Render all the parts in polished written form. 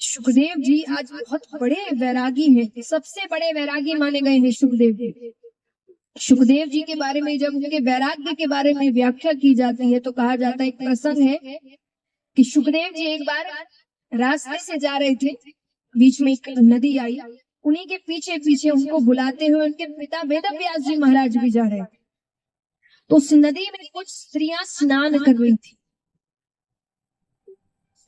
सुखदेव जी आज बहुत बड़े वैरागी हैं, सबसे बड़े वैरागी माने गए हैं सुखदेव जी। सुखदेव जी के बारे में जब उनके वैराग्य के बारे में व्याख्या की जाती है तो कहा जाता है, एक प्रसंग है कि सुखदेव जी एक बार रास्ते से जा रहे थे, बीच में एक नदी आई, उन्हीं के पीछे पीछे उनको बुलाते हुए उनके पिता वेदव्यास जी महाराज भी जा रहे थे। तो उस नदी में कुछ स्त्रियां स्नान कर रही थी,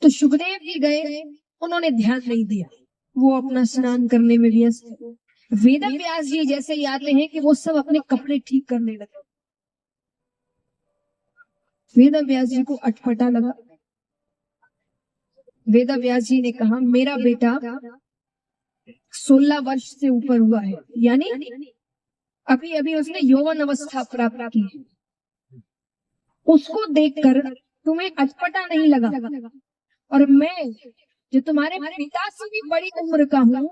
तो सुखदेव जी गए, उन्होंने ध्यान नहीं दिया, वो अपना स्नान करने में व्यस्त। वेदव्यास जी जैसे ही आते हैं कि वो सब अपने कपड़े ठीक करने लगे। वेदव्यास जी को अटपटा लगा। वेदव्यास जी ने कहा, मेरा बेटा 16 वर्ष से ऊपर हुआ है, यानी अभी अभी उसने यौवन अवस्था प्राप्त की है, उसको देखकर तुम्हें अटपटा नहीं लगा? और मैं जो तुम्हारे पिता से भी बड़ी उम्र का हूँ,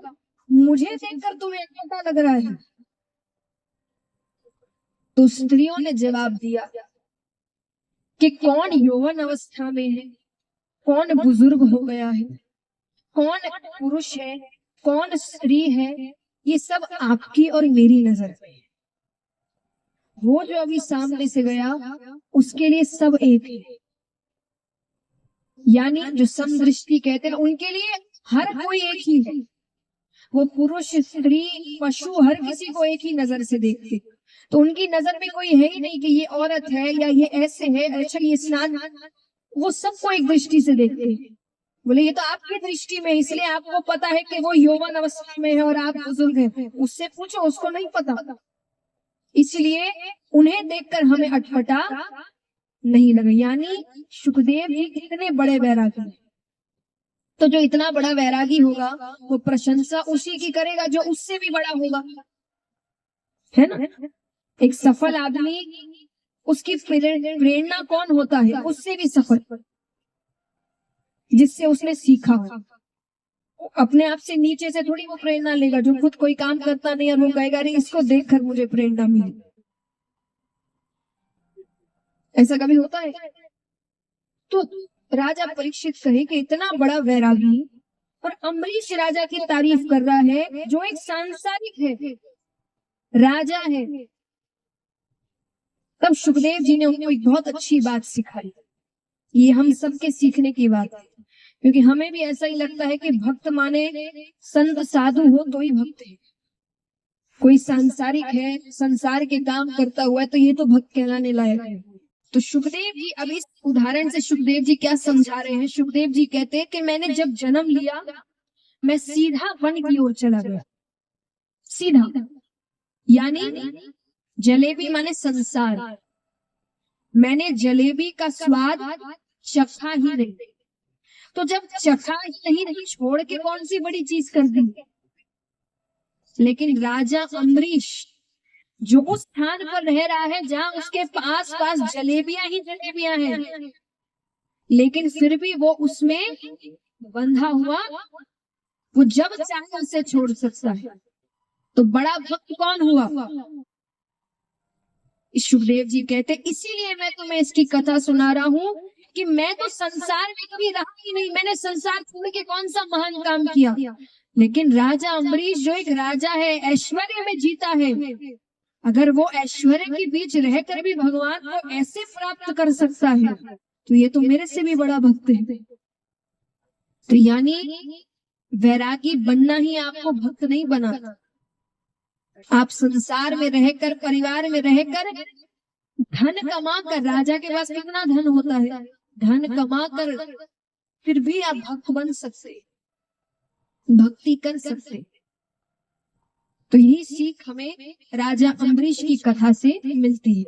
मुझे देखकर तुम्हें अटपटा लग रहा है? तो स्त्रियों ने जवाब दिया कि कौन यौवन अवस्था में है, कौन बुजुर्ग हो गया है, कौन पुरुष है, कौन स्त्री है, ये सब आपकी और मेरी नजर में है। वो जो अभी सामने से गया उसके लिए सब एक है, यानी जो समदृष्टि कहते हैं उनके लिए हर कोई एक ही है। वो पुरुष स्त्री पशु हर किसी को एक ही नजर से देखते, तो उनकी नजर में कोई है ही नहीं कि ये औरत है या ये ऐसे है, अच्छा ये स्नान, वो सबको एक दृष्टि से देखते हैं। बोले ये तो आपकी दृष्टि में, इसलिए आपको पता है कि वो यौवन अवस्था में है और आप बुजुर्ग हैं, उससे पूछो, उसको नहीं पता। इसलिए उन्हें देखकर हमें अटपटा नहीं लगा। यानी सुखदेव जी कितने बड़े वैरागी हैं। तो जो इतना बड़ा वैरागी होगा वो प्रशंसा उसी की करेगा जो उससे भी बड़ा होगा, है ना? एक सफल आदमी, उसकी प्रेरणा कौन होता है? उससे भी सफल, जिससे उसने सीखा। अपने आप से नीचे से थोड़ी वो प्रेरणा लेगा, जो खुद कोई काम करता नहीं और वो कहेगा अरे इसको देखकर मुझे प्रेरणा मिली। ऐसा कभी होता है? तो राजा परीक्षित कहे कि इतना बड़ा वैरागी, और अम्बरीश राजा की तारीफ कर रहा है जो एक सांसारिक है, राजा है। तब सुखदेव जी ने उनको एक बहुत अच्छी बात सिखाई। ये हम सबके सीखने की बात है, क्योंकि हमें भी ऐसा ही लगता है कि भक्त माने संत साधु हो तो ही भक्त है। कोई सांसारिक है, संसार के काम करता हुआ है, तो ये तो भक्त कहलाने लायक है। तो सुखदेव जी, अब इस उदाहरण से सुखदेव जी क्या समझा रहे हैं? सुखदेव जी कहते हैं कि मैंने जब जन्म लिया मैं सीधा वन की ओर चला गया, सीधा, यानी जलेबी माने संसार। मैंने जलेबी का स्वाद चखा ही नहीं, तो जब चखा ही नहीं तो छोड़ के कौन सी बड़ी चीज कर दी? लेकिन राजा अम्बरीश जो उस स्थान पर रह रहा है जहां उसके आस पास जलेबियां ही जलेबियां हैं, लेकिन फिर भी वो उसमें बंधा हुआ, वो जब चाहे उसे छोड़ सकता है। तो बड़ा भक्त कौन हुआ? सुखदेव जी कहते इसीलिए मैं तुम्हें इसकी कथा सुना रहा हूँ कि मैं तो संसार में कभी रहा ही नहीं, मैंने संसार छोड़ के कौन सा महान काम किया। लेकिन राजा अम्बरीश जो एक राजा है, ऐश्वर्य में जीता है, अगर वो ऐश्वर्य के बीच रहकर भी भगवान को ऐसे प्राप्त कर सकता है, तो ये तो मेरे से भी बड़ा भक्त है। तो यानी वैरागी बनना ही आपको भक्त नहीं बनाता। आप संसार में रहकर, परिवार में रहकर, धन कमाकर, राजा के पास कितना धन होता है, धन कमाकर फिर भी आप भक्त बन सकते, भक्ति कर सकते। तो यही सीख हमें राजा अम्बरीश की कथा से मिलती है।